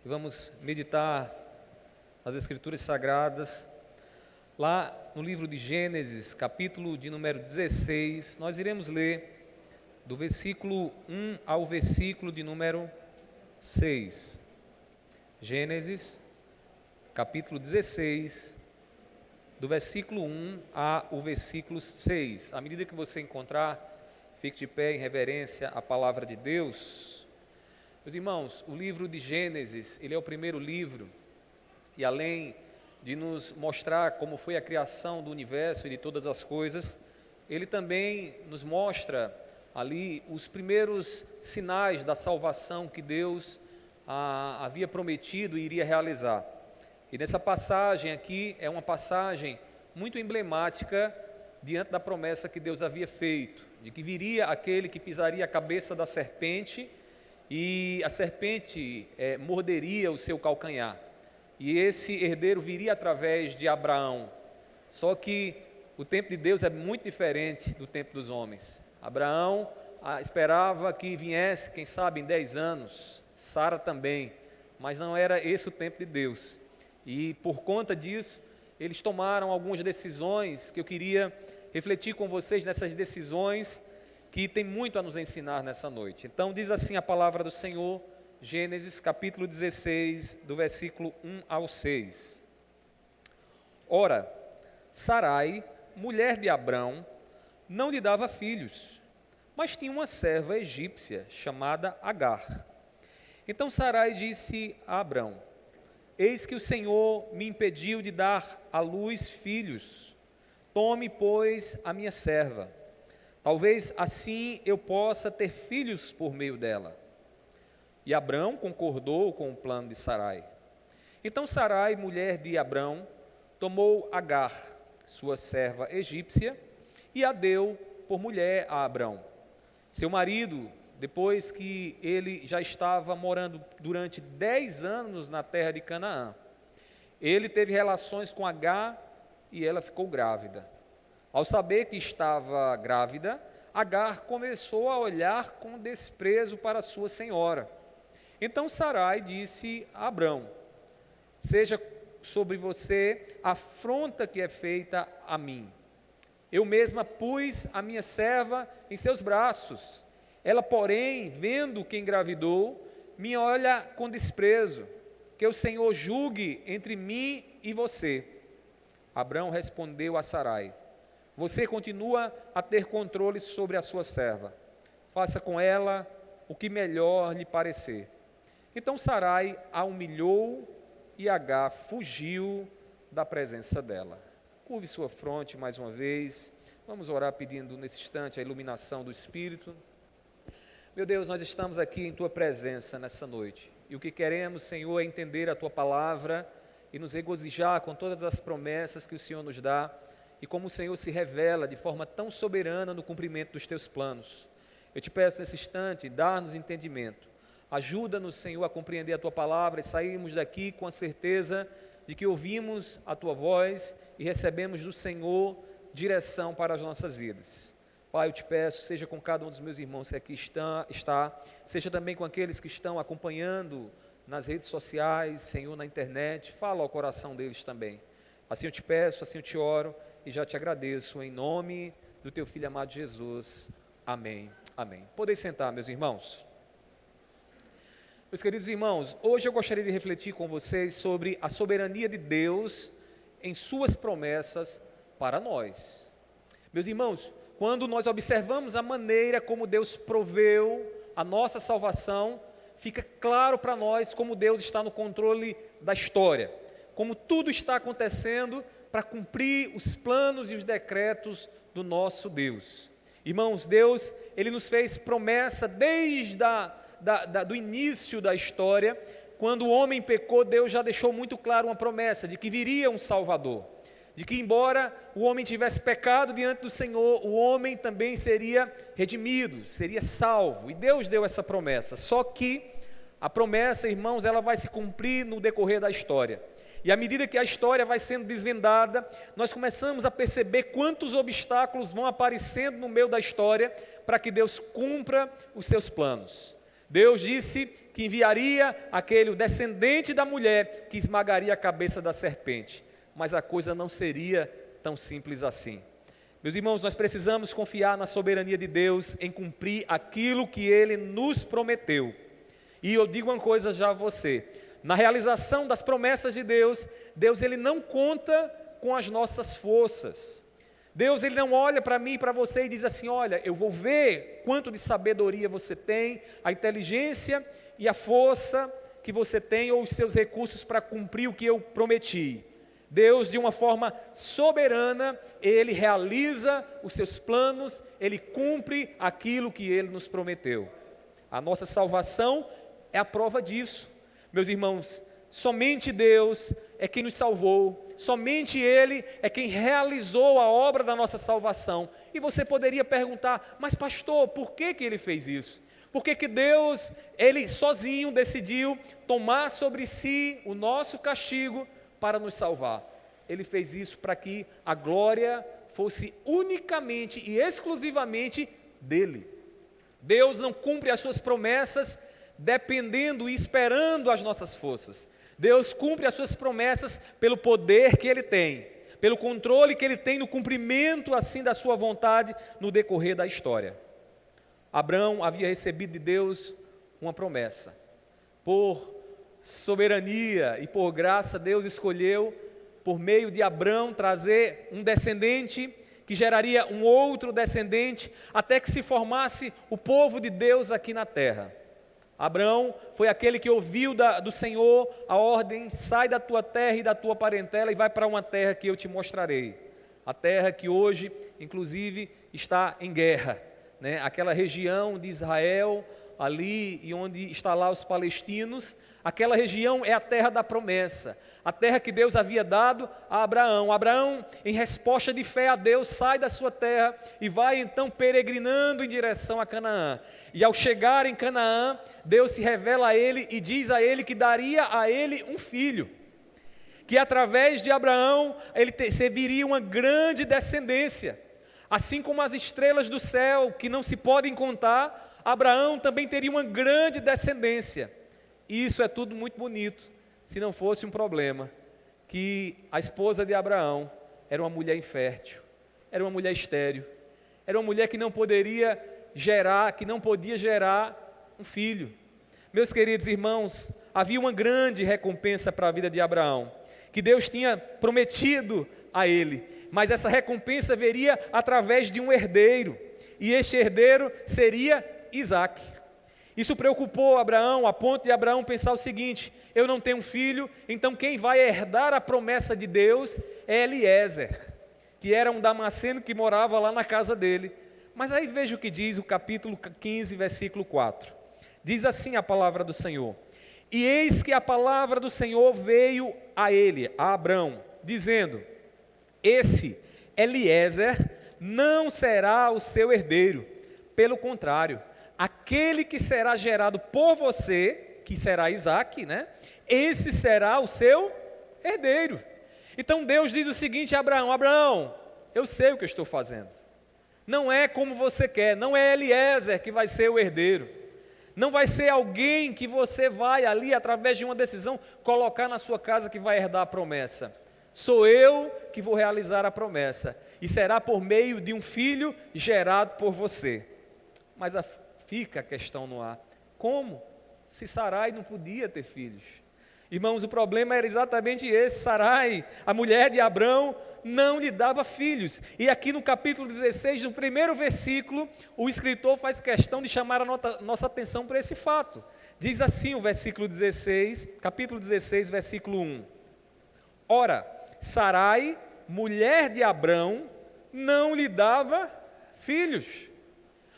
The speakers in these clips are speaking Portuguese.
e vamos meditar as Escrituras Sagradas. Lá no livro de Gênesis, capítulo de número 16, nós iremos ler do versículo 1 ao versículo de número 6. Gênesis, capítulo 16, do versículo 1 ao versículo 6. À medida que você encontrar, fique de pé em reverência à palavra de Deus. Meus irmãos, o livro de Gênesis, ele é o primeiro livro, e além de nos mostrar como foi a criação do universo e de todas as coisas, ele também nos mostra ali os primeiros sinais da salvação que Deus havia prometido e iria realizar. E nessa passagem aqui é uma passagem muito emblemática diante da promessa que Deus havia feito, de que viria aquele que pisaria a cabeça da serpente e a serpente morderia o seu calcanhar. E esse herdeiro viria através de Abraão. Só que o tempo de Deus é muito diferente do tempo dos homens. Abraão esperava que viesse, quem sabe, em 10 anos, Sara também, mas não era esse o tempo de Deus. E por conta disso, eles tomaram algumas decisões que eu queria refletir com vocês nessas decisões que tem muito a nos ensinar nessa noite. Então diz assim a palavra do Senhor, Gênesis capítulo 16, do versículo 1 ao 6. Ora, Sarai, mulher de Abrão, não lhe dava filhos, mas tinha uma serva egípcia chamada Agar. Então Sarai disse a Abrão: eis que o Senhor me impediu de dar à luz filhos. Tome, pois, a minha serva. Talvez assim eu possa ter filhos por meio dela. E Abrão concordou com o plano de Sarai. Então Sarai, mulher de Abrão, tomou Agar, sua serva egípcia, e a deu por mulher a Abrão. Seu marido, depois que ele já estava morando durante 10 anos na terra de Canaã, ele teve relações com Agar e ela ficou grávida. Ao saber que estava grávida, Agar começou a olhar com desprezo para sua senhora. Então Sarai disse a Abrão: seja sobre você a afronta que é feita a mim. Eu mesma pus a minha serva em seus braços. Ela, porém, vendo que engravidou, me olha com desprezo. Que o Senhor julgue entre mim e você. Abrão respondeu a Sarai: você continua a ter controle sobre a sua serva. Faça com ela o que melhor lhe parecer. Então Sarai a humilhou e Agar fugiu da presença dela. Curve sua fronte mais uma vez. Vamos orar pedindo nesse instante a iluminação do Espírito. Meu Deus, nós estamos aqui em Tua presença nessa noite, e o que queremos, Senhor, é entender a Tua palavra e nos regozijar com todas as promessas que o Senhor nos dá, e como o Senhor se revela de forma tão soberana no cumprimento dos Teus planos. Eu te peço nesse instante, dá-nos entendimento, ajuda-nos, Senhor, a compreender a Tua palavra e sairmos daqui com a certeza de que ouvimos a Tua voz e recebemos do Senhor direção para as nossas vidas. Pai, eu te peço, seja com cada um dos meus irmãos que aqui está, seja também com aqueles que estão acompanhando nas redes sociais, Senhor, na internet, fala ao coração deles também. Assim eu te peço, assim eu te oro e já te agradeço, em nome do teu Filho amado Jesus. Amém. Amém. Podem sentar, meus irmãos. Meus queridos irmãos, hoje eu gostaria de refletir com vocês sobre a soberania de Deus em suas promessas para nós. Meus irmãos, quando nós observamos a maneira como Deus proveu a nossa salvação, fica claro para nós como Deus está no controle da história, como tudo está acontecendo para cumprir os planos e os decretos do nosso Deus. Irmãos, Deus, Ele nos fez promessa desde do início da história. Quando o homem pecou, Deus já deixou muito claro uma promessa de que viria um Salvador, de que embora o homem tivesse pecado diante do Senhor, o homem também seria redimido, seria salvo, e Deus deu essa promessa. Só que a promessa, irmãos, ela vai se cumprir no decorrer da história, e à medida que a história vai sendo desvendada, nós começamos a perceber quantos obstáculos vão aparecendo no meio da história, para que Deus cumpra os seus planos. Deus disse que enviaria o descendente da mulher que esmagaria a cabeça da serpente. Mas a coisa não seria tão simples assim. Meus irmãos, nós precisamos confiar na soberania de Deus em cumprir aquilo que Ele nos prometeu. E eu digo uma coisa já a você: na realização das promessas de Deus, Deus ele não conta com as nossas forças. Deus ele não olha para mim e para você e diz assim: olha, eu vou ver quanto de sabedoria você tem, a inteligência e a força que você tem, ou os seus recursos para cumprir o que eu prometi. Deus, de uma forma soberana, Ele realiza os seus planos, Ele cumpre aquilo que Ele nos prometeu. A nossa salvação é a prova disso. Meus irmãos, somente Deus é quem nos salvou, somente Ele é quem realizou a obra da nossa salvação. E você poderia perguntar: mas pastor, por que Ele fez isso? Por que Deus, Ele sozinho decidiu tomar sobre si o nosso castigo para nos salvar? Ele fez isso para que a glória fosse unicamente e exclusivamente dele. Deus não cumpre as suas promessas dependendo e esperando as nossas forças. Deus cumpre as suas promessas pelo poder que Ele tem, pelo controle que Ele tem no cumprimento assim da sua vontade no decorrer da história. Abraão havia recebido de Deus uma promessa. Por soberania e por graça, Deus escolheu, por meio de Abraão, trazer um descendente que geraria um outro descendente, até que se formasse o povo de Deus aqui na terra. Abraão foi aquele que ouviu do Senhor a ordem: sai da tua terra e da tua parentela e vai para uma terra que eu te mostrarei. A terra que hoje, inclusive, está em guerra, né? Aquela região de Israel, ali e onde está lá os palestinos, aquela região é a terra da promessa, a terra que Deus havia dado a Abraão. Abraão, em resposta de fé a Deus, sai da sua terra e vai então peregrinando em direção a Canaã. E ao chegar em Canaã, Deus se revela a ele e diz a ele que daria a ele um filho, que através de Abraão ele serviria uma grande descendência. Assim como as estrelas do céu, que não se podem contar, Abraão também teria uma grande descendência. E isso é tudo muito bonito, se não fosse um problema, que a esposa de Abraão era uma mulher infértil, era uma mulher estéril, era uma mulher que não podia gerar um filho. Meus queridos irmãos, havia uma grande recompensa para a vida de Abraão, que Deus tinha prometido a ele, mas essa recompensa viria através de um herdeiro, e este herdeiro seria Isaque. Isso preocupou Abraão, a ponto de Abraão pensar o seguinte: eu não tenho filho, então quem vai herdar a promessa de Deus é Eliezer, que era um damasceno que morava lá na casa dele. Mas aí veja o que diz o capítulo 15, versículo 4. Diz assim a palavra do Senhor: e eis que a palavra do Senhor veio a ele, a Abraão, dizendo: esse Eliezer não será o seu herdeiro, pelo contrário, aquele que será gerado por você, que será Isaque, né? Esse será o seu herdeiro. Então Deus diz o seguinte a Abraão: Abraão, eu sei o que eu estou fazendo. Não é como você quer, não é Eliezer que vai ser o herdeiro. Não vai ser alguém que você vai ali, através de uma decisão, colocar na sua casa que vai herdar a promessa. Sou eu que vou realizar a promessa. E será por meio de um filho gerado por você. Mas fica a questão no ar: como? Se Sarai não podia ter filhos. Irmãos, o problema era exatamente esse: Sarai, a mulher de Abraão, não lhe dava filhos. E aqui no capítulo 16, no primeiro versículo, o escritor faz questão de chamar a nossa atenção para esse fato. Diz assim o versículo 16, capítulo 16, versículo 1. Ora, Sarai, mulher de Abraão, não lhe dava filhos.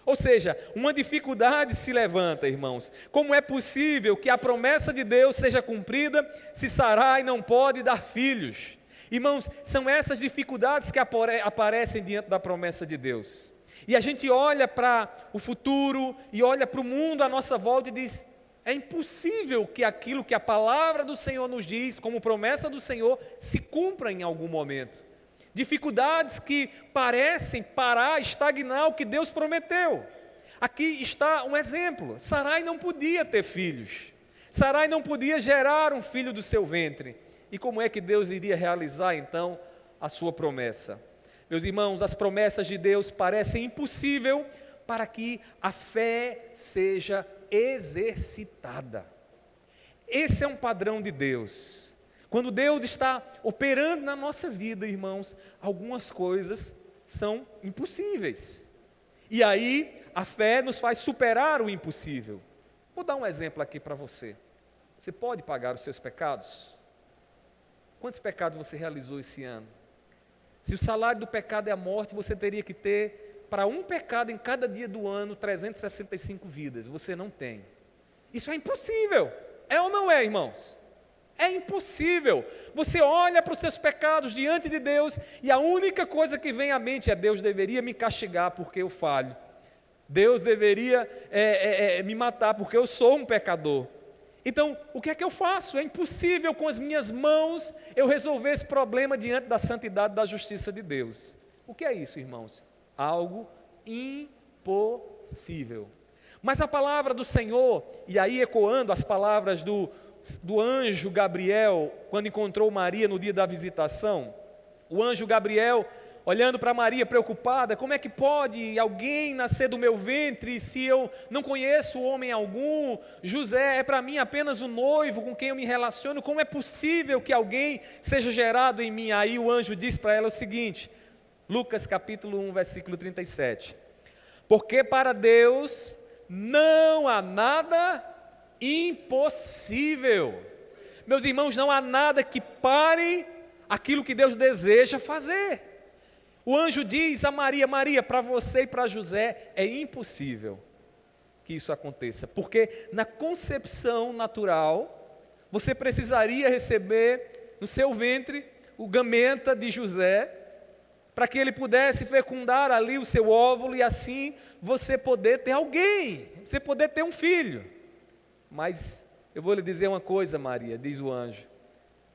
Ou seja, uma dificuldade se levanta, irmãos. Como é possível que a promessa de Deus seja cumprida se Sarai não pode dar filhos? Irmãos, são essas dificuldades que aparecem diante da promessa de Deus. E a gente olha para o futuro e olha para o mundo à nossa volta e diz: é impossível que aquilo que a palavra do Senhor nos diz, como promessa do Senhor, se cumpra em algum momento. Dificuldades que parecem parar, estagnar o que Deus prometeu. Aqui está um exemplo. Sarai não podia ter filhos. Sarai não podia gerar um filho do seu ventre. E como é que Deus iria realizar então a sua promessa? Meus irmãos, as promessas de Deus parecem impossíveis para que a fé seja exercitada. Esse é um padrão de Deus. Quando Deus está operando na nossa vida, irmãos, algumas coisas são impossíveis. E aí, a fé nos faz superar o impossível. Vou dar um exemplo aqui para você. Você pode pagar os seus pecados? Quantos pecados você realizou esse ano? Se o salário do pecado é a morte, você teria que ter, para um pecado em cada dia do ano, 365 vidas. Você não tem. Isso é impossível. É ou não é, irmãos? É impossível. Você olha para os seus pecados diante de Deus e a única coisa que vem à mente é: Deus deveria me castigar porque eu falho. Deus deveria me matar porque eu sou um pecador. Então, o que é que eu faço? É impossível com as minhas mãos eu resolver esse problema diante da santidade e da justiça de Deus. O que é isso, irmãos? Algo impossível. Mas a palavra do Senhor, e aí ecoando as palavras do anjo Gabriel, quando encontrou Maria no dia da visitação, o anjo Gabriel, olhando para Maria preocupada: como é que pode alguém nascer do meu ventre se eu não conheço homem algum? José é para mim apenas um noivo com quem eu me relaciono, como é possível que alguém seja gerado em mim? Aí o anjo diz para ela o seguinte, Lucas capítulo 1, versículo 37, porque para Deus não há nada impossível. Meus irmãos, não há nada que pare aquilo que Deus deseja fazer. O anjo diz a Maria: Maria, para você e para José é impossível que isso aconteça, porque na concepção natural, você precisaria receber no seu ventre o gameta de José, para que ele pudesse fecundar ali o seu óvulo e assim você poder ter alguém, você poder ter um filho. Mas eu vou lhe dizer uma coisa, Maria, diz o anjo: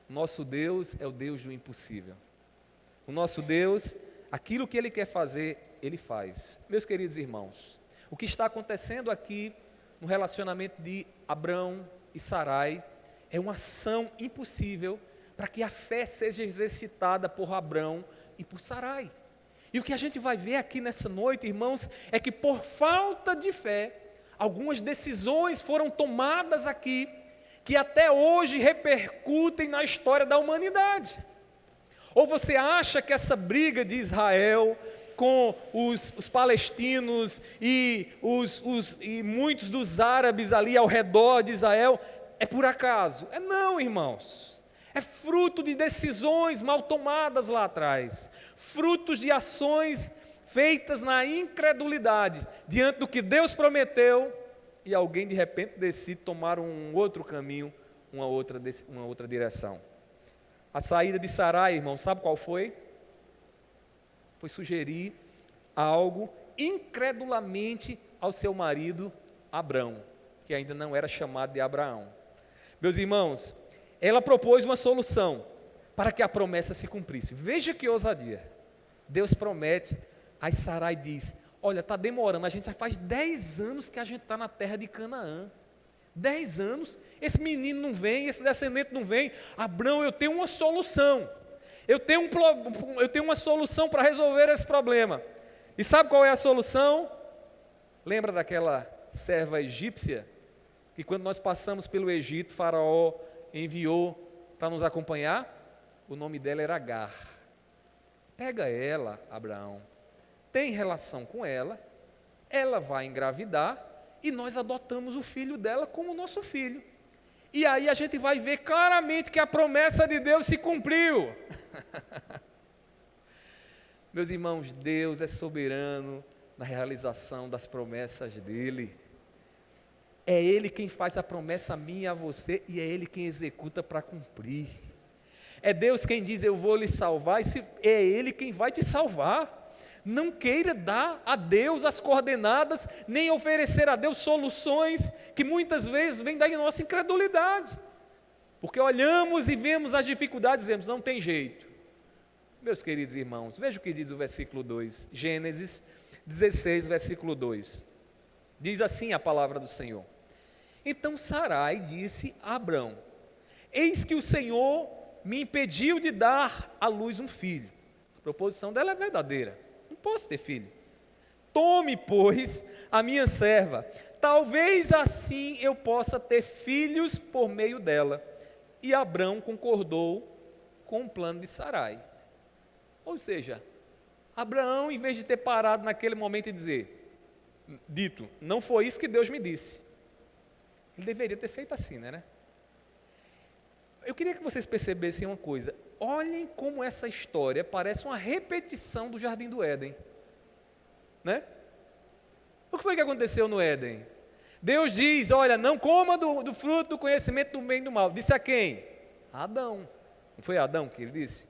nosso Deus é o Deus do impossível. O nosso Deus, aquilo que Ele quer fazer, Ele faz. Meus queridos irmãos, o que está acontecendo aqui no relacionamento de Abrão e Sarai é uma ação impossível para que a fé seja exercitada por Abrão e por Sarai. E o que a gente vai ver aqui nessa noite, irmãos, é que por falta de fé, algumas decisões foram tomadas aqui, que até hoje repercutem na história da humanidade. Ou você acha que essa briga de Israel com os palestinos e muitos dos árabes ali ao redor de Israel é por acaso? Não, irmãos. É fruto de decisões mal tomadas lá atrás, frutos de ações feitas na incredulidade, diante do que Deus prometeu, e alguém de repente decide tomar um outro caminho, uma outra direção. A saída de Sarai, irmão, sabe qual foi? Foi sugerir algo incredulamente ao seu marido Abrão, que ainda não era chamado de Abraão. Meus irmãos, ela propôs uma solução para que a promessa se cumprisse. Veja que ousadia. Deus promete, aí Sarai diz: olha, está demorando, a gente já faz 10 anos que a gente está na terra de Canaã. 10 anos, esse menino não vem, esse descendente não vem. Abrão, eu tenho uma solução. Eu tenho uma solução para resolver esse problema. E sabe qual é a solução? Lembra daquela serva egípcia? Que quando nós passamos pelo Egito, Faraó enviou para nos acompanhar? O nome dela era Agar. Pega ela, Abraão, tem relação com ela, ela vai engravidar e nós adotamos o filho dela como nosso filho. E aí a gente vai ver claramente que a promessa de Deus se cumpriu. Meus irmãos, Deus é soberano na realização das promessas dEle. É Ele quem faz a promessa a mim e a você, e é Ele quem executa para cumprir. É Deus quem diz: eu vou lhe salvar, e é Ele quem vai te salvar. Não queira dar a Deus as coordenadas, nem oferecer a Deus soluções que muitas vezes vêm da nossa incredulidade. Porque olhamos e vemos as dificuldades e dizemos: não tem jeito. Meus queridos irmãos, veja o que diz o versículo 2, Gênesis 16, versículo 2. Diz assim a palavra do Senhor. Então Sarai disse a Abrão: eis que o Senhor me impediu de dar à luz um filho. A proposição dela é verdadeira, não posso ter filho. Tome, pois, a minha serva, talvez assim eu possa ter filhos por meio dela. E Abrão concordou com o plano de Sarai. Ou seja, Abraão, em vez de ter parado naquele momento e dito, não foi isso que Deus me disse, ele deveria ter feito assim, né? Eu queria que vocês percebessem uma coisa. Olhem como essa história parece uma repetição do Jardim do Éden, né? O que foi que aconteceu no Éden? Deus diz, olha, não coma do fruto do conhecimento do bem e do mal. Disse a quem? A Adão. Não foi a Adão que ele disse?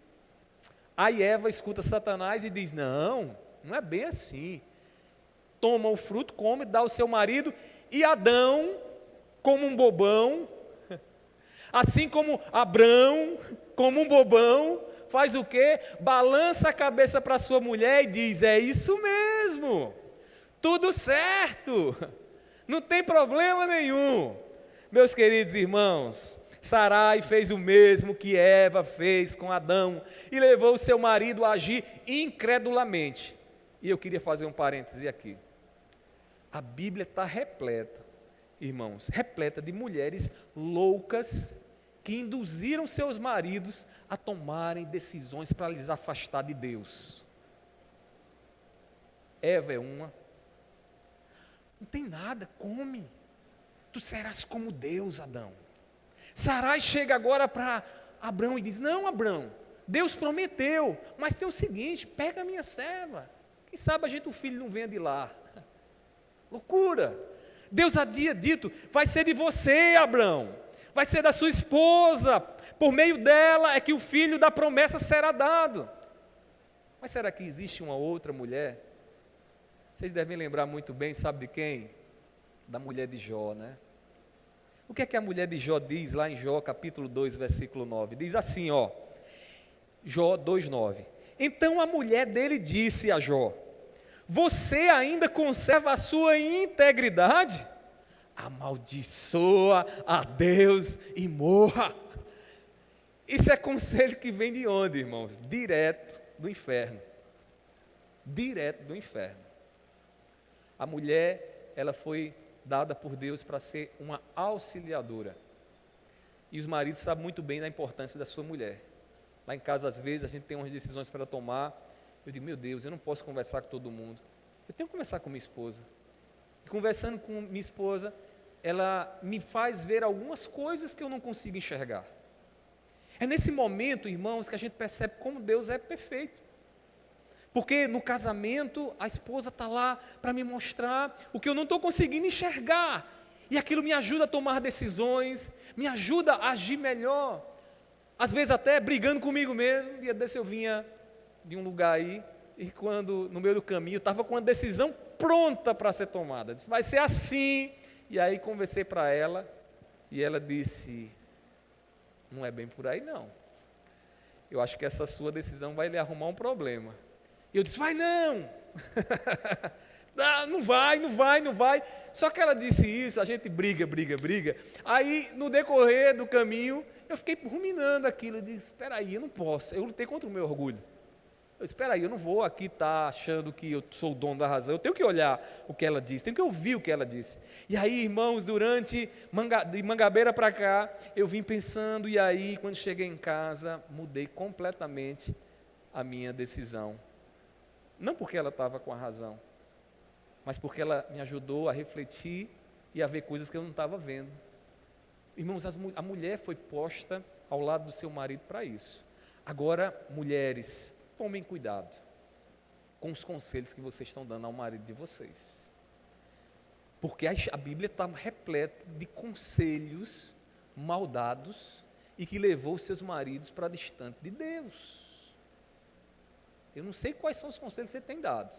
Aí Eva escuta Satanás e diz, não é bem assim. Toma o fruto, come, dá ao seu marido. E Adão, como um bobão, assim como Abrão, como um bobão, faz o quê? Balança a cabeça para sua mulher e diz, é isso mesmo, tudo certo, não tem problema nenhum. Meus queridos irmãos, Sarai fez o mesmo que Eva fez com Adão e levou o seu marido a agir incredulamente. E eu queria fazer um parêntese aqui. A Bíblia está repleta, irmãos, repleta de mulheres loucas que induziram seus maridos a tomarem decisões para lhes afastar de Deus. Eva é uma. Não tem nada, come. Tu serás como Deus, Adão. Sarai chega agora para Abrão e diz, não, Abrão, Deus prometeu, mas tem o seguinte, pega a minha serva. Quem sabe o filho não venha de lá. Loucura. Deus havia dito, vai ser de você, Abrão, vai ser da sua esposa, por meio dela é que o filho da promessa será dado. Mas será que existe uma outra mulher? Vocês devem lembrar muito bem, sabe de quem? Da mulher de Jó, né? O que é que a mulher de Jó diz lá em Jó, capítulo 2, versículo 9? Diz assim, ó, Jó 2,9. Então a mulher dele disse a Jó, você ainda conserva a sua integridade? Amaldiçoa a Deus e morra. Isso é conselho que vem de onde, irmãos? Direto do inferno. Direto do inferno. A mulher, ela foi dada por Deus para ser uma auxiliadora. E os maridos sabem muito bem da importância da sua mulher. Lá em casa, às vezes, a gente tem umas decisões para tomar. Eu digo, meu Deus, eu não posso conversar com todo mundo. Eu tenho que conversar com minha esposa. E conversando com minha esposa, ela me faz ver algumas coisas que eu não consigo enxergar. É nesse momento, irmãos, que a gente percebe como Deus é perfeito. Porque no casamento, a esposa está lá para me mostrar o que eu não estou conseguindo enxergar. E aquilo me ajuda a tomar decisões, me ajuda a agir melhor. Às vezes até brigando comigo mesmo. Um dia desse eu vinha de um lugar aí, e quando no meio do caminho, estava com uma decisão pronta para ser tomada. Disse, vai ser assim. E aí conversei para ela, e ela disse, não é bem por aí não. Eu acho que essa sua decisão vai lhe arrumar um problema. E eu disse, vai não. Não vai. Só que ela disse isso, a gente briga. Aí, no decorrer do caminho, eu fiquei ruminando aquilo. Eu disse, espera aí, eu não posso. Eu lutei contra o meu orgulho. Eu disse, espera aí, eu não vou aqui estar achando que eu sou o dono da razão. Eu tenho que olhar o que ela disse, tenho que ouvir o que ela disse. E aí, irmãos, de Mangabeira para cá, eu vim pensando, e aí, quando cheguei em casa, mudei completamente a minha decisão. Não porque ela estava com a razão, mas porque ela me ajudou a refletir e a ver coisas que eu não estava vendo. Irmãos, a mulher foi posta ao lado do seu marido para isso. Agora, mulheres, tomem cuidado com os conselhos que vocês estão dando ao marido de vocês. Porque a Bíblia está repleta de conselhos maldados e que levou os seus maridos para distante de Deus. Eu não sei quais são os conselhos que você tem dado,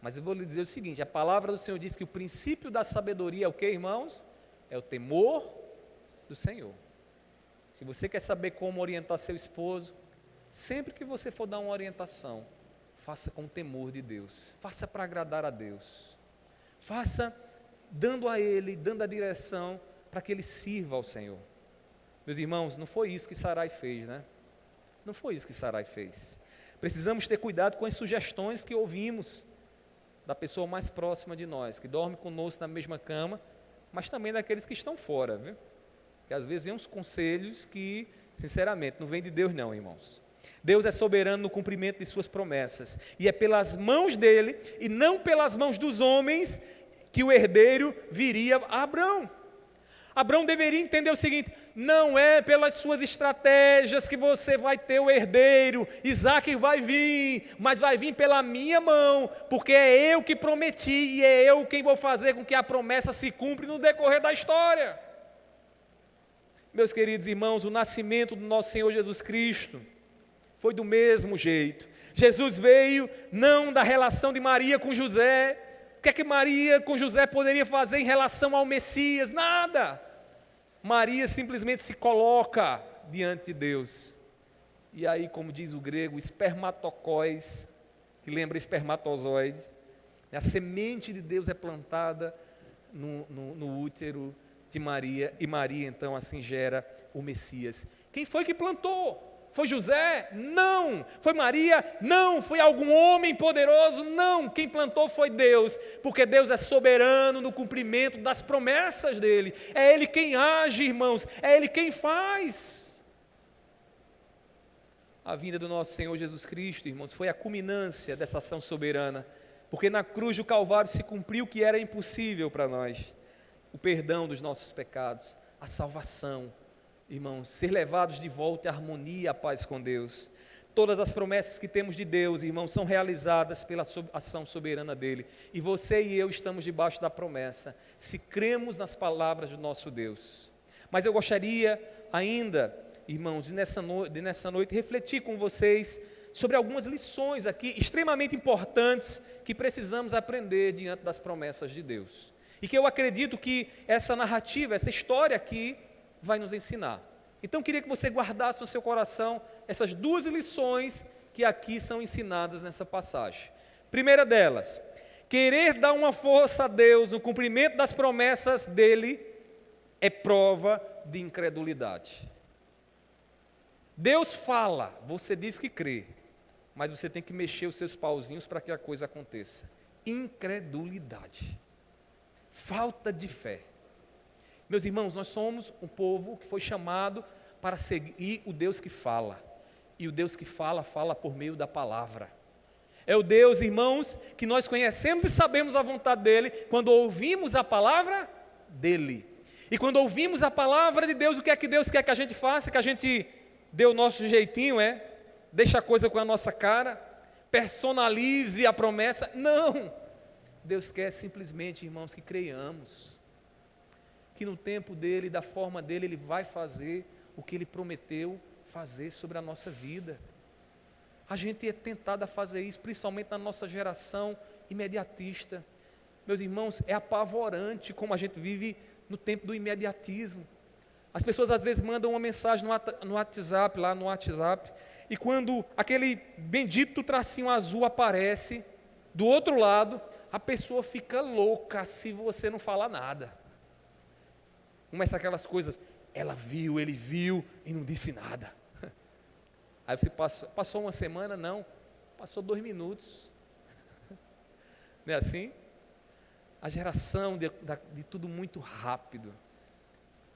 mas eu vou lhe dizer o seguinte, a palavra do Senhor diz que o princípio da sabedoria é o que, irmãos? É o temor do Senhor. Se você quer saber como orientar seu esposo, sempre que você for dar uma orientação, faça com temor de Deus, faça para agradar a Deus, faça dando a ele, dando a direção para que ele sirva ao Senhor. Meus irmãos, não foi isso que Sarai fez, né? Não foi isso que Sarai fez. Precisamos ter cuidado com as sugestões que ouvimos da pessoa mais próxima de nós, que dorme conosco na mesma cama, mas também daqueles que estão fora, viu? Que às vezes vem uns conselhos que, sinceramente, não vem de Deus não, irmãos. Deus é soberano no cumprimento de suas promessas, e é pelas mãos dele, e não pelas mãos dos homens, que o herdeiro viria a Abrão. Abrão deveria entender o seguinte: não é pelas suas estratégias que você vai ter o herdeiro, Isaque vai vir, mas vai vir pela minha mão, porque é eu que prometi, e é eu quem vou fazer com que a promessa se cumpra no decorrer da história. Meus queridos irmãos, o nascimento do nosso Senhor Jesus Cristo foi do mesmo jeito. Jesus veio não da relação de Maria com José. O que é que Maria com José poderia fazer em relação ao Messias? Nada. Maria simplesmente se coloca diante de Deus. E aí, como diz o grego, espermatokóis, que lembra espermatozoide, a semente de Deus é plantada no útero de Maria, e Maria então assim gera o Messias. Quem foi que plantou? Foi José? Não. Foi Maria? Não. Foi algum homem poderoso? Não. Quem plantou foi Deus, porque Deus é soberano no cumprimento das promessas dele. É Ele quem age, irmãos, é Ele quem faz. A vinda do nosso Senhor Jesus Cristo, irmãos, foi a culminância dessa ação soberana, porque na cruz do Calvário se cumpriu o que era impossível para nós: o perdão dos nossos pecados, a salvação. Irmãos, ser levados de volta à harmonia e à paz com Deus. Todas as promessas que temos de Deus, irmãos, são realizadas pela ação soberana dEle. E você e eu estamos debaixo da promessa, se cremos nas palavras do nosso Deus. Mas eu gostaria ainda, irmãos, de nessa noite refletir com vocês sobre algumas lições aqui extremamente importantes que precisamos aprender diante das promessas de Deus. E que eu acredito que essa narrativa, essa história aqui, vai nos ensinar. Então queria que você guardasse no seu coração essas duas lições que aqui são ensinadas nessa passagem. Primeira delas, querer dar uma força a Deus no cumprimento das promessas dele é prova de incredulidade. Deus fala, você diz que crê, mas você tem que mexer os seus pauzinhos para que a coisa aconteça. Incredulidade, falta de fé. Meus irmãos, nós somos um povo que foi chamado para seguir o Deus que fala. E o Deus que fala, fala por meio da palavra. É o Deus, irmãos, que nós conhecemos e sabemos a vontade dEle quando ouvimos a palavra dEle. E quando ouvimos a palavra de Deus, o que é que Deus quer que a gente faça? Que a gente dê o nosso jeitinho, deixa a coisa com a nossa cara, personalize a promessa. Não! Deus quer simplesmente, irmãos, que creiamos. Que no tempo dele, da forma dele, ele vai fazer o que ele prometeu fazer sobre a nossa vida. A gente é tentado a fazer isso, principalmente na nossa geração imediatista. Meus irmãos, é apavorante como a gente vive no tempo do imediatismo. As pessoas às vezes mandam uma mensagem no WhatsApp, e quando aquele bendito tracinho azul aparece do outro lado, a pessoa fica louca se você não falar nada. Começa aquelas coisas, ela viu, ele viu e não disse nada. Aí você passou uma semana? Não, passou 2 minutos. Não é assim? A geração de tudo muito rápido,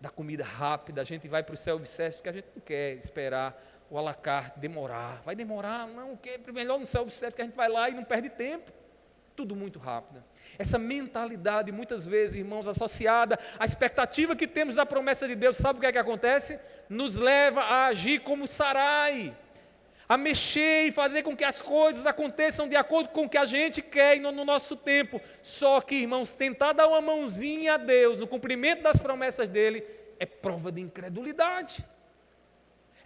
da comida rápida, a gente vai para o self-service porque a gente não quer esperar o à la carte demorar. Vai demorar? Não, o que? Melhor no self-service que a gente vai lá e não perde tempo. Tudo muito rápido. Essa mentalidade, muitas vezes, irmãos, associada à expectativa que temos da promessa de Deus, sabe o que é que acontece? Nos leva a agir como Sarai, a mexer e fazer com que as coisas aconteçam de acordo com o que a gente quer e no nosso tempo. Só que, irmãos, tentar dar uma mãozinha a Deus no cumprimento das promessas dele é prova de incredulidade.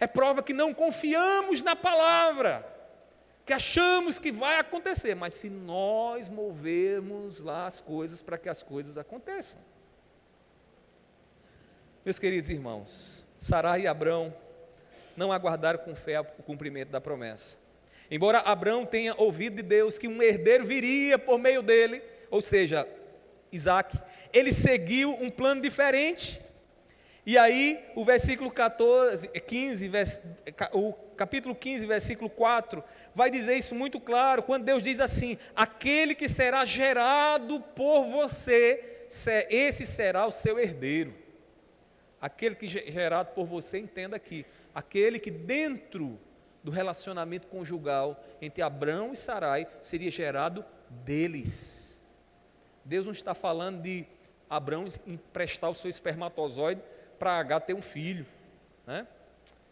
É prova que não confiamos na palavra, que achamos que vai acontecer, mas se nós movermos lá as coisas para que as coisas aconteçam. Meus queridos irmãos, Sarai e Abrão não aguardaram com fé o cumprimento da promessa. Embora Abrão tenha ouvido de Deus que um herdeiro viria por meio dele, ou seja, Isaac, ele seguiu um plano diferente. E aí, o versículo 15, o capítulo 15, versículo 4, vai dizer isso muito claro, quando Deus diz assim: aquele que será gerado por você, esse será o seu herdeiro. Aquele que é gerado por você, entenda aqui, aquele que dentro do relacionamento conjugal entre Abrão e Sarai seria gerado deles. Deus não está falando de Abrão emprestar o seu espermatozoide para H ter um filho, né?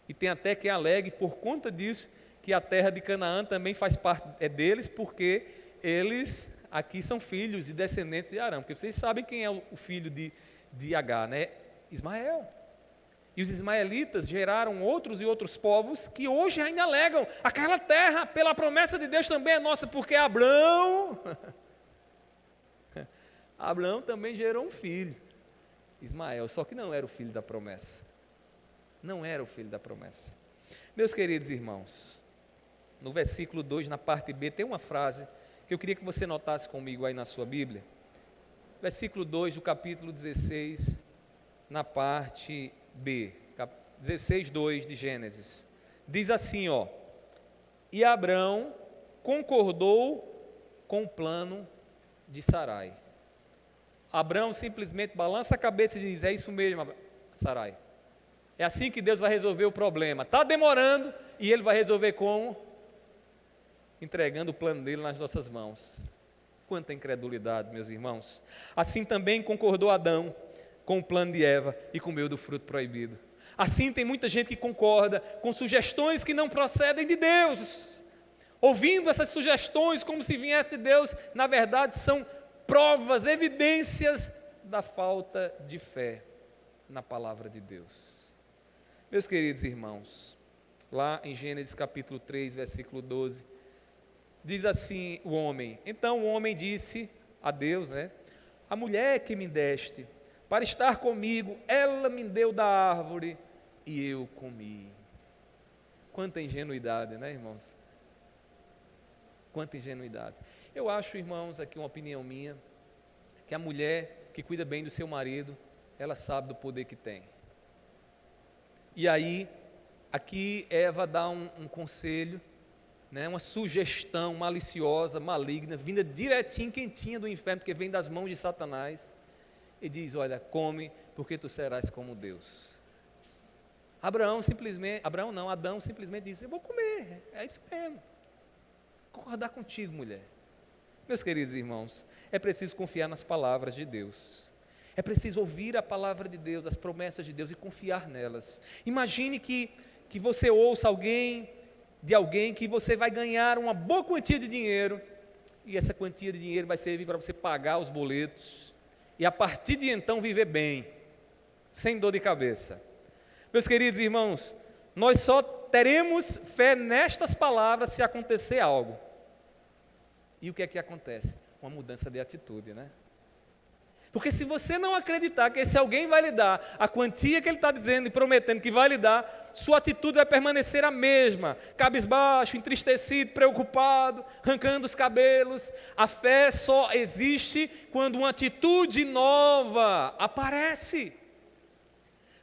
E tem até quem alegue por conta disso que a terra de Canaã também faz parte deles, porque eles aqui são filhos e descendentes de Arão, porque vocês sabem quem é o filho de H, né? Ismael. E os ismaelitas geraram outros e outros povos que hoje ainda alegam, aquela terra pela promessa de Deus também é nossa, porque Abrão também gerou um filho, Ismael, só que não era o filho da promessa. Não era o filho da promessa. Meus queridos irmãos, no versículo 2, na parte B, tem uma frase que eu queria que você notasse comigo aí na sua Bíblia. Versículo 2 do capítulo 16, na parte B, 16, 2 de Gênesis. Diz assim, ó: e Abrão concordou com o plano de Sarai. Abrão simplesmente balança a cabeça e diz: é isso mesmo, Sarai. É assim que Deus vai resolver o problema. Está demorando e Ele vai resolver como? Entregando o plano dele nas nossas mãos. Quanta incredulidade, meus irmãos. Assim também concordou Adão com o plano de Eva e comeu do fruto proibido. Assim tem muita gente que concorda com sugestões que não procedem de Deus. Ouvindo essas sugestões como se viesse de Deus, na verdade são provas, evidências da falta de fé na palavra de Deus. Meus queridos irmãos, lá em Gênesis capítulo 3, versículo 12, diz assim o homem: então o homem disse a Deus, né? A mulher que me deste para estar comigo, ela me deu da árvore e eu comi. Quanta ingenuidade, né, irmãos? Quanta ingenuidade. Eu acho, irmãos, aqui uma opinião minha, que a mulher que cuida bem do seu marido, ela sabe do poder que tem. E aí, aqui Eva dá um conselho, né, uma sugestão maliciosa, maligna, vinda direitinho, quentinha do inferno, porque vem das mãos de Satanás, e diz: olha, come, porque tu serás como Deus. Adão simplesmente disse: eu vou comer, é isso mesmo. Concordar contigo, mulher. Meus queridos irmãos, é preciso confiar nas palavras de Deus. É preciso ouvir a palavra de Deus, as promessas de Deus e confiar nelas. Imagine que você ouça de alguém que você vai ganhar uma boa quantia de dinheiro, e essa quantia de dinheiro vai servir para você pagar os boletos, e a partir de então viver bem, sem dor de cabeça. Meus queridos irmãos, nós só teremos fé nestas palavras se acontecer algo. E o que é que acontece? Uma mudança de atitude, né? Porque se você não acreditar que esse alguém vai lhe dar a quantia que ele está dizendo e prometendo que vai lhe dar, sua atitude vai permanecer a mesma, cabisbaixo, entristecido, preocupado, arrancando os cabelos. A fé só existe quando uma atitude nova aparece.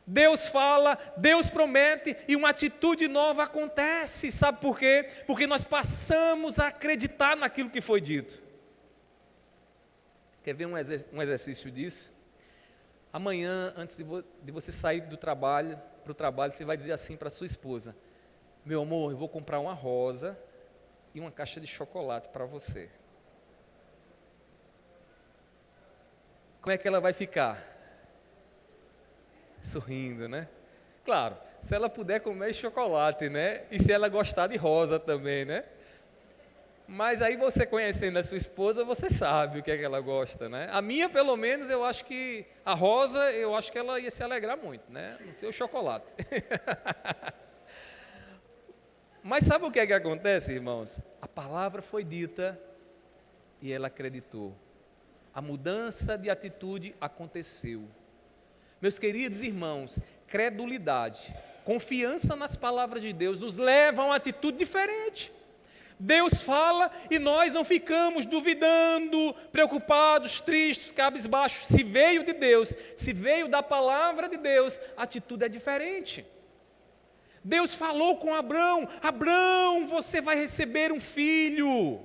Deus fala, Deus promete e uma atitude nova acontece. Sabe por quê? Porque nós passamos a acreditar naquilo que foi dito. Quer ver um exercício disso? Amanhã, antes de você sair para o trabalho, você vai dizer assim para sua esposa: meu amor, eu vou comprar uma rosa e uma caixa de chocolate para você. Como é que ela vai ficar? Sorrindo, né? Claro, se ela puder comer chocolate, né? E se ela gostar de rosa também, né? Mas aí você conhecendo a sua esposa, você sabe o que é que ela gosta, né? A minha, pelo menos, eu acho que a rosa, eu acho que ela ia se alegrar muito, né? No seu chocolate. Mas sabe o que é que acontece, irmãos? A palavra foi dita e ela acreditou. A mudança de atitude aconteceu. Meus queridos irmãos, credulidade, confiança nas palavras de Deus nos leva a uma atitude diferente. Deus fala e nós não ficamos duvidando, preocupados, tristes, cabisbaixos. Se veio de Deus, se veio da palavra de Deus, a atitude é diferente. Deus falou com Abrão: Abrão, você vai receber um filho,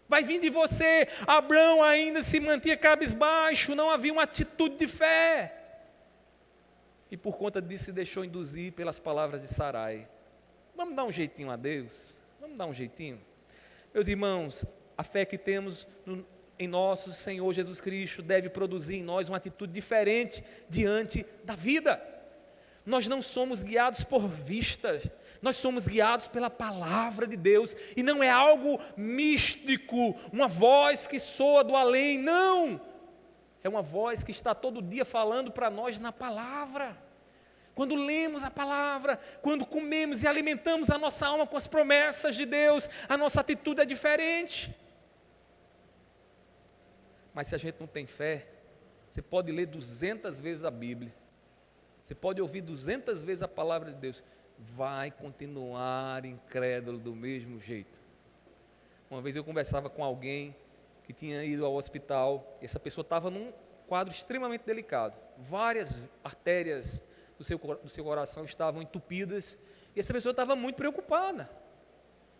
vai vir de você. Abrão ainda se mantinha cabisbaixo, não havia uma atitude de fé. E por conta disso se deixou induzir pelas palavras de Sarai. Vamos dar um jeitinho a Deus? Vamos dar um jeitinho? Meus irmãos, a fé que temos em nosso Senhor Jesus Cristo deve produzir em nós uma atitude diferente diante da vida. Nós não somos guiados por vista, nós somos guiados pela palavra de Deus, e não é algo místico, uma voz que soa do além, não, é uma voz que está todo dia falando para nós na palavra. Quando lemos a palavra, quando comemos e alimentamos a nossa alma com as promessas de Deus, a nossa atitude é diferente. Mas se a gente não tem fé, você pode ler 200 vezes a Bíblia, você pode ouvir 200 vezes a palavra de Deus, vai continuar incrédulo do mesmo jeito. Uma vez eu conversava com alguém que tinha ido ao hospital, e essa pessoa estava num quadro extremamente delicado, várias artérias do seu coração estavam entupidas, e essa pessoa estava muito preocupada.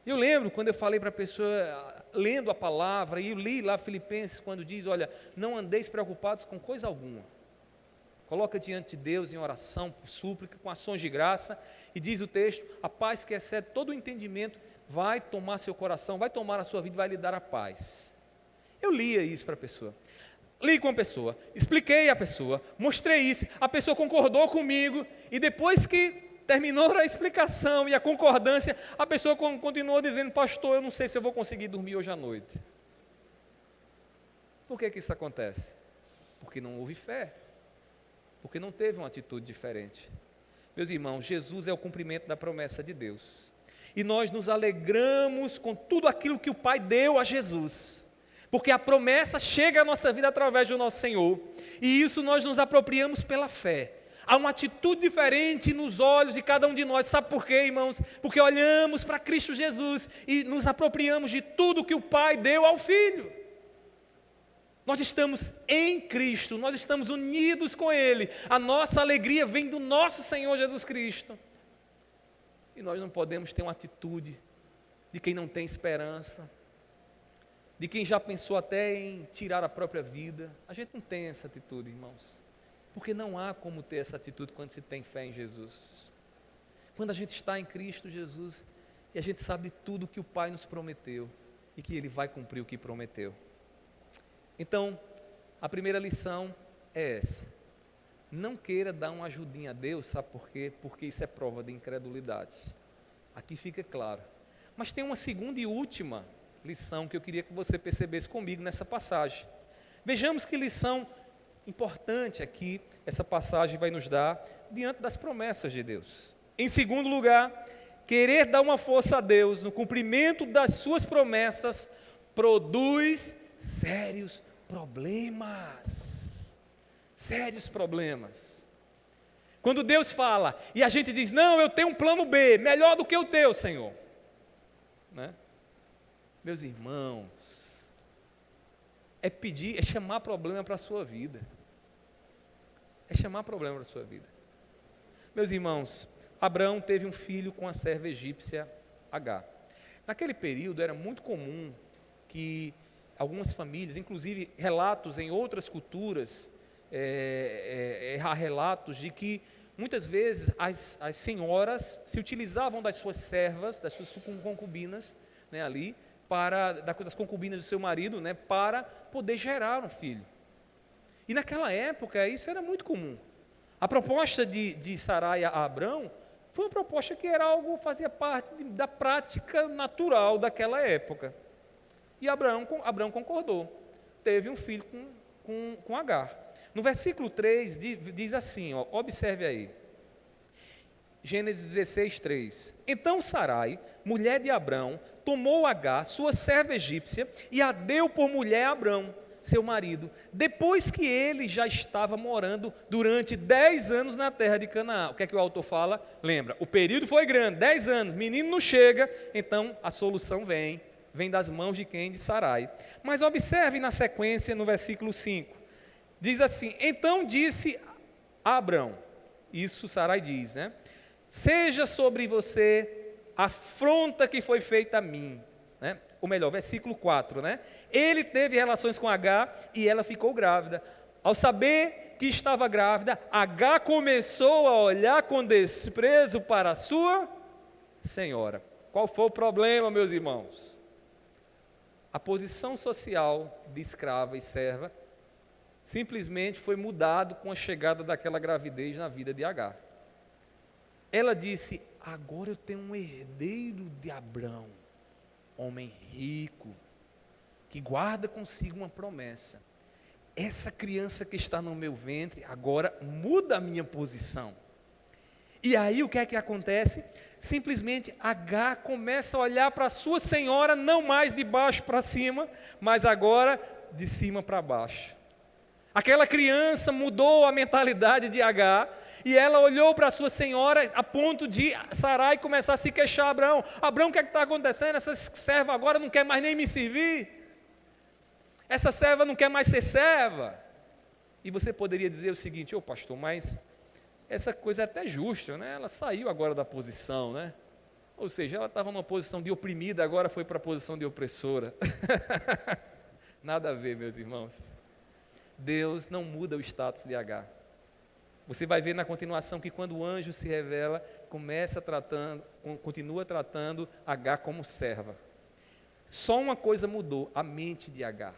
Eu lembro quando eu falei para a pessoa, lendo a palavra, e eu li lá Filipenses, quando diz, olha, não andeis preocupados com coisa alguma, coloca diante de Deus em oração, por súplica, com ações de graça, e diz o texto, a paz que excede todo o entendimento, vai tomar seu coração, vai tomar a sua vida, vai lhe dar a paz. Eu lia isso para a pessoa, li com a pessoa, expliquei a pessoa, mostrei isso, a pessoa concordou comigo, e depois que terminou a explicação e a concordância, a pessoa continuou dizendo, pastor, eu não sei se eu vou conseguir dormir hoje à noite. Por que isso acontece? Porque não houve fé, porque não teve uma atitude diferente. Meus irmãos, Jesus é o cumprimento da promessa de Deus, e nós nos alegramos com tudo aquilo que o Pai deu a Jesus, porque a promessa chega à nossa vida através do nosso Senhor, e isso nós nos apropriamos pela fé. Há uma atitude diferente nos olhos de cada um de nós, sabe por quê, irmãos? Porque olhamos para Cristo Jesus e nos apropriamos de tudo que o Pai deu ao Filho. Nós estamos em Cristo, nós estamos unidos com Ele, a nossa alegria vem do nosso Senhor Jesus Cristo, e nós não podemos ter uma atitude de quem não tem esperança, de quem já pensou até em tirar a própria vida. A gente não tem essa atitude, irmãos, porque não há como ter essa atitude quando se tem fé em Jesus. Quando a gente está em Cristo Jesus, e a gente sabe tudo que o Pai nos prometeu, e que Ele vai cumprir o que prometeu. Então, a primeira lição é essa: não queira dar uma ajudinha a Deus, sabe por quê? Porque isso é prova de incredulidade, aqui fica claro. Mas tem uma segunda e última lição que eu queria que você percebesse comigo nessa passagem. Vejamos que lição importante aqui essa passagem vai nos dar diante das promessas de Deus. Em segundo lugar, querer dar uma força a Deus no cumprimento das suas promessas produz sérios problemas. Sérios problemas. Quando Deus fala e a gente diz, não, eu tenho um plano B, melhor do que o teu, Senhor, né? Meus irmãos, é chamar problema para a sua vida. É chamar problema para a sua vida. Meus irmãos, Abraão teve um filho com a serva egípcia Agar. Naquele período era muito comum que algumas famílias, inclusive relatos em outras culturas, há relatos de que muitas vezes as senhoras se utilizavam das suas servas, das suas concubinas, né, ali, das concubinas do seu marido, né, para poder gerar um filho. E naquela época isso era muito comum. A proposta de Sarai a Abrão foi uma proposta que era algo, fazia parte da prática natural daquela época. E Abraão concordou, teve um filho com Agar. No versículo 3 diz assim, ó, observe aí, Gênesis 16, 3. Então Sarai, mulher de Abrão, tomou Agar, sua serva egípcia, e a deu por mulher a Abrão. seu marido, depois que ele já estava morando durante 10 anos na terra de Canaã. O que é que o autor fala? Lembra, o período foi grande, 10 anos, menino não chega, então a solução vem das mãos de quem? De Sarai. Mas observe na sequência, no versículo 5, diz assim: então disse a Abrão, isso Sarai diz, né? Seja sobre você a afronta que foi feita a mim, né? Ou melhor, versículo 4, né? Ele teve relações com Agar e ela ficou grávida. Ao saber que estava grávida, Agar começou a olhar com desprezo para a sua senhora. Qual foi o problema, meus irmãos? A posição social de escrava e serva simplesmente foi mudado com a chegada daquela gravidez na vida de Agar. Ela disse: agora eu tenho um herdeiro de Abrão, homem rico, que guarda consigo uma promessa. Essa criança que está no meu ventre agora muda a minha posição. E aí o que é que acontece? Simplesmente Agar começa a olhar para a sua senhora, não mais de baixo para cima, mas agora de cima para baixo. Aquela criança mudou a mentalidade de Agar, e ela olhou para a sua senhora a ponto de Sarai começar a se queixar. Abrão, o que é que está acontecendo? Essa serva agora não quer mais nem me servir. Essa serva não quer mais ser serva. E você poderia dizer o seguinte: ô pastor, mas essa coisa é até justa, né? Ela saiu agora da posição, né? Ou seja, ela estava numa posição de oprimida, agora foi para a posição de opressora. Nada a ver, meus irmãos. Deus não muda o status de Agar. Você vai ver na continuação que quando o anjo se revela, continua tratando Agar como serva. Só uma coisa mudou: a mente de Agar,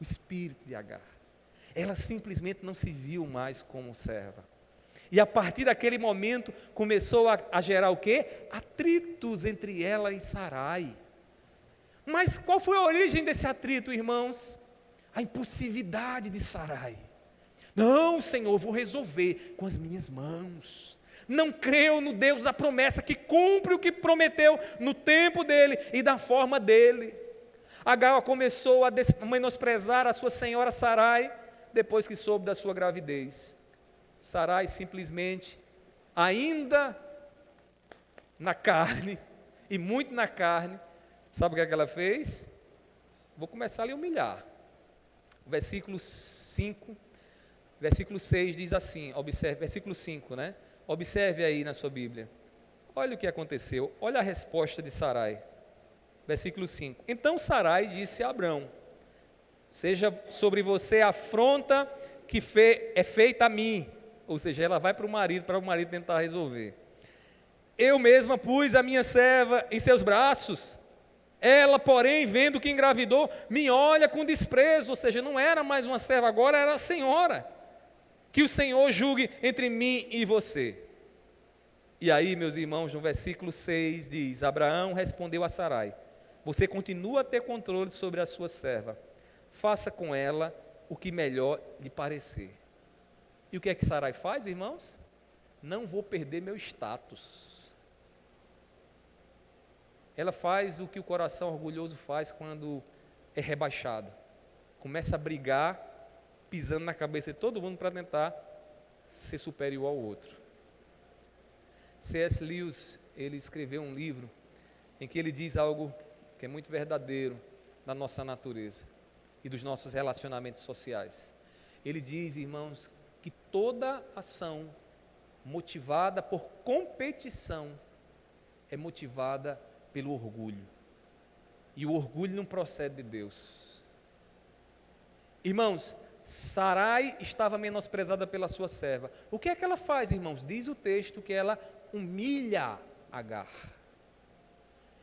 o espírito de Agar. Ela simplesmente não se viu mais como serva. E a partir daquele momento começou a gerar o quê? Atritos entre ela e Sarai. Mas qual foi a origem desse atrito, irmãos? A impulsividade de Sarai. Não, Senhor, vou resolver com as minhas mãos. Não creu no Deus da promessa, que cumpre o que prometeu no tempo dele e da forma dele. Agar começou a menosprezar a sua senhora Sarai, depois que soube da sua gravidez. Sarai simplesmente, ainda na carne, e muito na carne, sabe o que é que ela fez? Vou começar a lhe humilhar. Versículo 5, versículo 6 diz assim, observe, versículo 5, né? Observe aí na sua Bíblia. Olha o que aconteceu, olha a resposta de Sarai. Versículo 5. Então Sarai disse a Abrão: seja sobre você a afronta que é feita a mim. Ou seja, ela vai para o marido tentar resolver. Eu mesma pus a minha serva em seus braços. Ela, porém, vendo que engravidou, me olha com desprezo. Ou seja, não era mais uma serva, agora era a senhora. Que o Senhor julgue entre mim e você. E aí, meus irmãos, no versículo 6 diz: Abraão respondeu a Sarai: você continua a ter controle sobre a sua serva. Faça com ela o que melhor lhe parecer. E o que é que Sarai faz, irmãos? Não vou perder meu status. Ela faz o que o coração orgulhoso faz quando é rebaixado. Começa a brigar, pisando na cabeça de todo mundo para tentar ser superior ao outro. C.S. Lewis, ele escreveu um livro em que ele diz algo que é muito verdadeiro da nossa natureza e dos nossos relacionamentos sociais. Ele diz, irmãos, que toda ação motivada por competição é motivada pelo orgulho. E o orgulho não procede de Deus. Irmãos, Sarai estava menosprezada pela sua serva. O que é que ela faz, irmãos? Diz o texto que ela humilha Agar.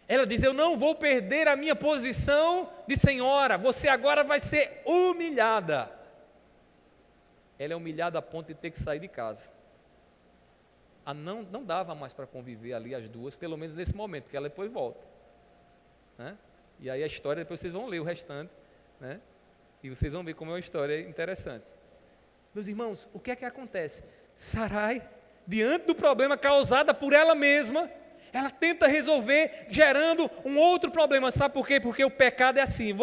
Ela diz: eu não vou perder a minha posição de senhora, você agora vai ser humilhada. Ela é humilhada a ponto de ter que sair de casa. Não dava mais para conviver ali as duas, pelo menos nesse momento, porque ela depois volta, né? E aí a história, depois vocês vão ler o restante, né? E vocês vão ver como é uma história interessante. Meus irmãos, o que é que acontece? Sarai, diante do problema causado por ela mesma, ela tenta resolver gerando um outro problema. Sabe por quê? Porque o pecado é assim,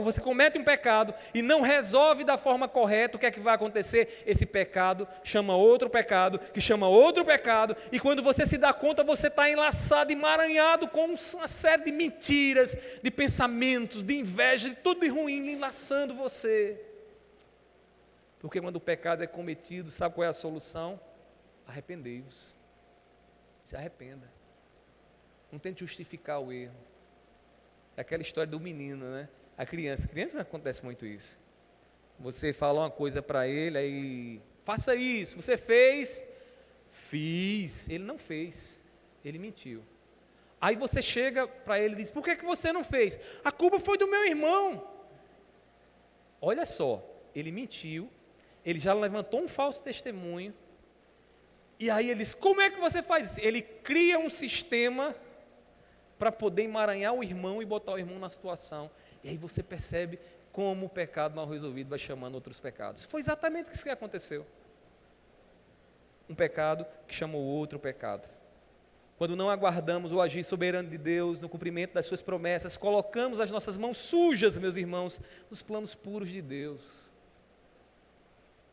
você comete um pecado e não resolve da forma correta, o que é que vai acontecer? Esse pecado chama outro pecado, que chama outro pecado, e quando você se dá conta, você está enlaçado, emaranhado com uma série de mentiras, de pensamentos, de inveja, de tudo de ruim enlaçando você. Porque quando o pecado é cometido, sabe qual é a solução? Arrependei-vos. Se arrependa. Não tente justificar o erro. É aquela história do menino, né? A criança acontece muito isso. Você fala uma coisa para ele, aí, faça isso, você fez? Fiz. Ele não fez, ele mentiu. Aí você chega para ele e diz, por que você não fez? A culpa foi do meu irmão. Olha só, ele mentiu, ele já levantou um falso testemunho, e aí ele diz, como é que você faz isso? Ele cria um sistema para poder emaranhar o irmão e botar o irmão na situação. E aí você percebe como o pecado mal resolvido vai chamando outros pecados. Foi exatamente isso que aconteceu. Um pecado que chamou outro pecado. Quando não aguardamos o agir soberano de Deus no cumprimento das suas promessas, colocamos as nossas mãos sujas, meus irmãos, nos planos puros de Deus.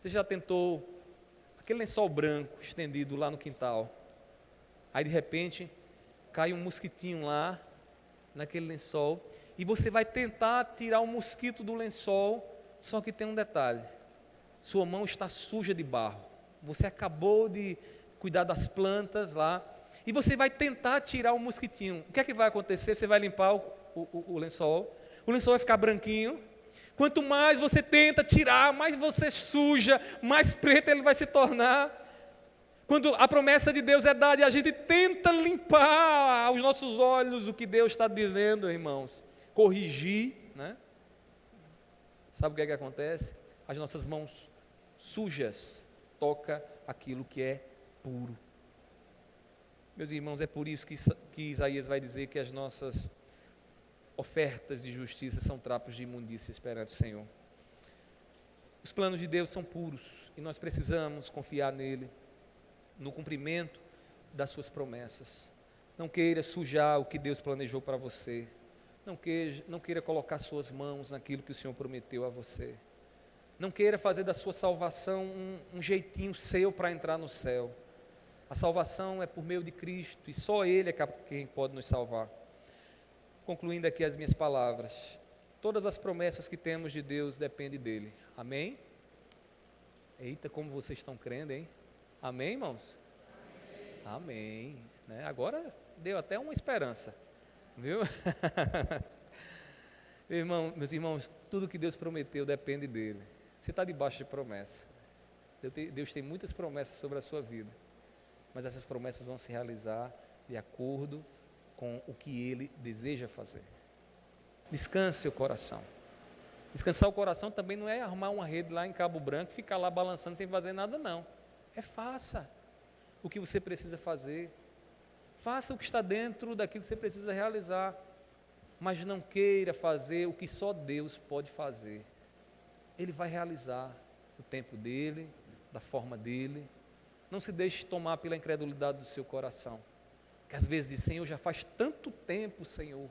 Você já tentou aquele lençol branco estendido lá no quintal? Aí de repente cai um mosquitinho lá, naquele lençol, e você vai tentar tirar o mosquito do lençol, só que tem um detalhe, sua mão está suja de barro, você acabou de cuidar das plantas lá, e você vai tentar tirar o mosquitinho. O que é que vai acontecer? Você vai limpar o lençol vai ficar branquinho, quanto mais você tenta tirar, mais você suja, mais preto ele vai se tornar. Quando a promessa de Deus é dada e a gente tenta limpar aos nossos olhos o que Deus está dizendo, irmãos, corrigir, né? Sabe o que é que acontece? As nossas mãos sujas tocam aquilo que é puro. Meus irmãos, é por isso que Isaías vai dizer que as nossas ofertas de justiça são trapos de imundícia perante o Senhor. Os planos de Deus são puros e nós precisamos confiar nele, no cumprimento das suas promessas. Não queira sujar o que Deus planejou para você. Não queira colocar suas mãos naquilo que o Senhor prometeu a você. Não queira fazer da sua salvação um jeitinho seu para entrar no céu. A salvação é por meio de Cristo e só Ele é quem pode nos salvar. Concluindo aqui as minhas palavras, todas as promessas que temos de Deus dependem dEle. Amém? Eita, como vocês estão crendo, hein? Amém, irmãos? Amém. Né? Agora deu até uma esperança, viu? Meus irmãos, tudo que Deus prometeu depende dEle. Você está debaixo de promessa. Deus tem muitas promessas sobre a sua vida, mas essas promessas vão se realizar de acordo com o que Ele deseja fazer. Descanse o coração. Descansar o coração também não é arrumar uma rede lá em Cabo Branco e ficar lá balançando sem fazer nada, não. Faça o que você precisa fazer. Faça o que está dentro daquilo que você precisa realizar. Mas não queira fazer o que só Deus pode fazer. Ele vai realizar no tempo dele, da forma dele. Não se deixe tomar pela incredulidade do seu coração. Que às vezes diz, Senhor, já faz tanto tempo, Senhor.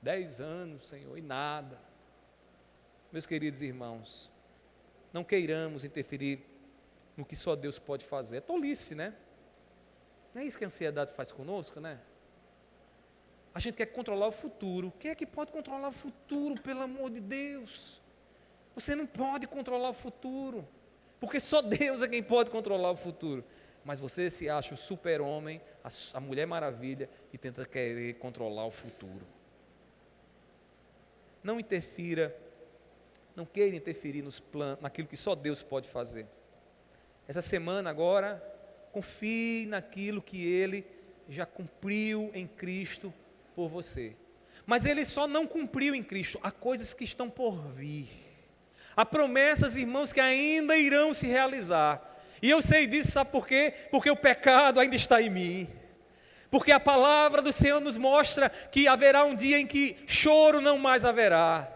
10 anos, Senhor, e nada. Meus queridos irmãos, não queiramos interferir no que só Deus pode fazer. É tolice, né? Não é isso que a ansiedade faz conosco, né? A gente quer controlar o futuro. Quem é que pode controlar o futuro, pelo amor de Deus? Você não pode controlar o futuro, porque só Deus é quem pode controlar o futuro. Mas você se acha o super-homem, a Mulher Maravilha, e tenta querer controlar o futuro. Não interfira, não queira interferir nos planos, naquilo que só Deus pode fazer. Essa semana agora, confie naquilo que Ele já cumpriu em Cristo por você. Mas Ele só não cumpriu em Cristo, há coisas que estão por vir. Há promessas, irmãos, que ainda irão se realizar. E eu sei disso, sabe por quê? Porque o pecado ainda está em mim. Porque a palavra do Senhor nos mostra que haverá um dia em que choro não mais haverá.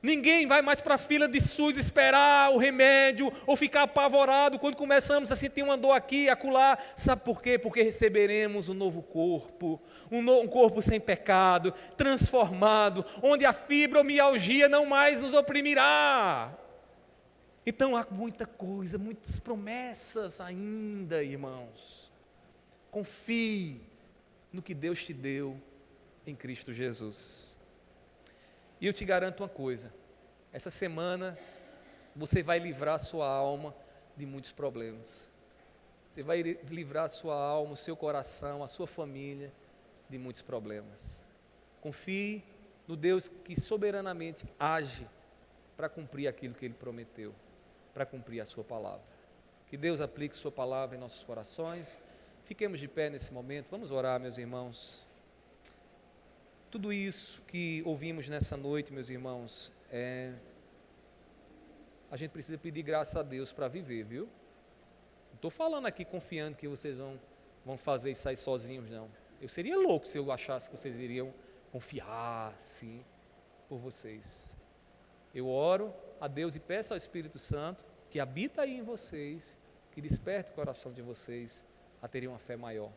Ninguém vai mais para a fila de SUS esperar o remédio ou ficar apavorado quando começamos a sentir uma dor aqui, acolá. Sabe por quê? Porque receberemos um novo corpo, um corpo sem pecado, transformado, onde a fibromialgia não mais nos oprimirá. Então há muita coisa, muitas promessas ainda, irmãos. Confie no que Deus te deu em Cristo Jesus. E eu te garanto uma coisa, essa semana você vai livrar a sua alma de muitos problemas. Você vai livrar a sua alma, o seu coração, a sua família de muitos problemas. Confie no Deus que soberanamente age para cumprir aquilo que Ele prometeu, para cumprir a sua palavra. Que Deus aplique sua palavra em nossos corações. Fiquemos de pé nesse momento, vamos orar, meus irmãos. Tudo isso que ouvimos nessa noite, meus irmãos, a gente precisa pedir graça a Deus para viver, viu? Não estou falando aqui confiando que vocês vão fazer e sair sozinhos, não. Eu seria louco se eu achasse que vocês iriam confiar, sim, por vocês. Eu oro a Deus e peço ao Espírito Santo que habita aí em vocês, que desperte o coração de vocês a terem uma fé maior.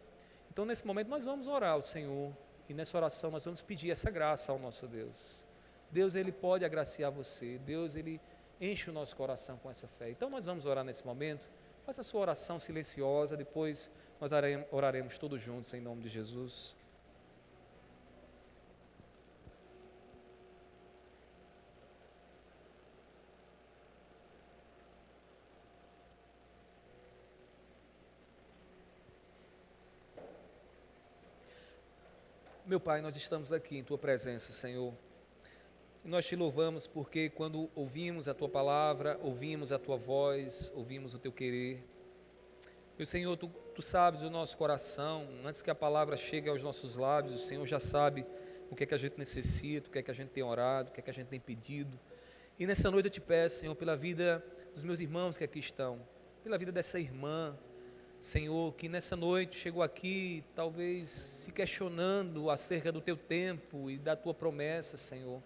Então, nesse momento, nós vamos orar ao Senhor. E nessa oração nós vamos pedir essa graça ao nosso Deus. Deus, Ele pode agraciar você. Deus, Ele enche o nosso coração com essa fé. Então nós vamos orar nesse momento. Faça a sua oração silenciosa, depois nós oraremos todos juntos em nome de Jesus. Meu Pai, nós estamos aqui em Tua presença, Senhor, e nós Te louvamos porque quando ouvimos a Tua palavra, ouvimos a Tua voz, ouvimos o Teu querer. Meu Senhor, Tu sabes o nosso coração, antes que a palavra chegue aos nossos lábios, o Senhor já sabe o que é que a gente necessita, o que é que a gente tem orado, o que é que a gente tem pedido. E nessa noite eu Te peço, Senhor, pela vida dos meus irmãos que aqui estão, pela vida dessa irmã, Senhor, que nessa noite chegou aqui, talvez se questionando acerca do Teu tempo e da Tua promessa, Senhor.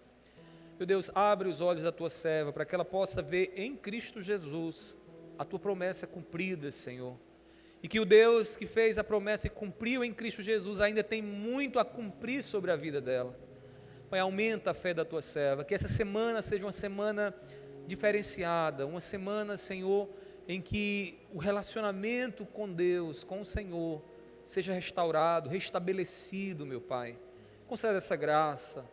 Meu Deus, abre os olhos da Tua serva, para que ela possa ver em Cristo Jesus a Tua promessa cumprida, Senhor. E que o Deus que fez a promessa e cumpriu em Cristo Jesus ainda tem muito a cumprir sobre a vida dela. Pai, aumenta a fé da Tua serva, que essa semana seja uma semana diferenciada, uma semana, Senhor, em que o relacionamento com Deus, com o Senhor, seja restaurado, restabelecido, meu Pai. Conceda essa graça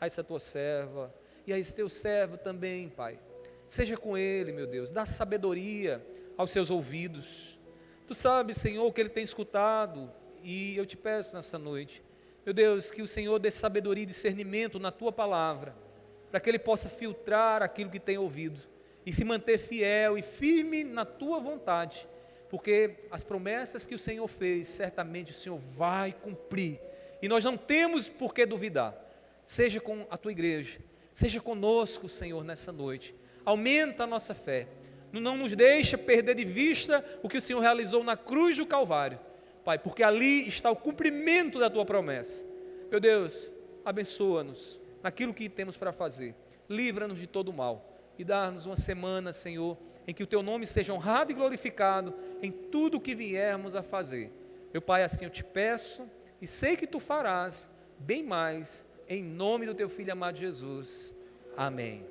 a essa Tua serva e a esse Teu servo também, Pai. Seja com ele, meu Deus, dá sabedoria aos seus ouvidos. Tu sabes, Senhor, o que ele tem escutado, e eu Te peço nessa noite, meu Deus, que o Senhor dê sabedoria e discernimento na Tua palavra, para que ele possa filtrar aquilo que tem ouvido e se manter fiel e firme na Tua vontade, porque as promessas que o Senhor fez, certamente o Senhor vai cumprir, e nós não temos por que duvidar. Seja com a Tua igreja, seja conosco, Senhor, nessa noite, aumenta a nossa fé, não nos deixa perder de vista o que o Senhor realizou na cruz do Calvário, Pai, porque ali está o cumprimento da Tua promessa. Meu Deus, abençoa-nos naquilo que temos para fazer, livra-nos de todo o mal, e dar-nos uma semana, Senhor, em que o Teu nome seja honrado e glorificado em tudo o que viermos a fazer. Meu Pai, assim eu Te peço, e sei que Tu farás bem mais, em nome do Teu Filho amado Jesus. Amém.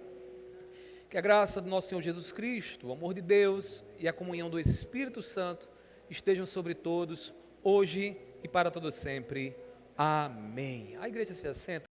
Que a graça do nosso Senhor Jesus Cristo, o amor de Deus e a comunhão do Espírito Santo estejam sobre todos, hoje e para todo sempre. Amém. A igreja se assenta.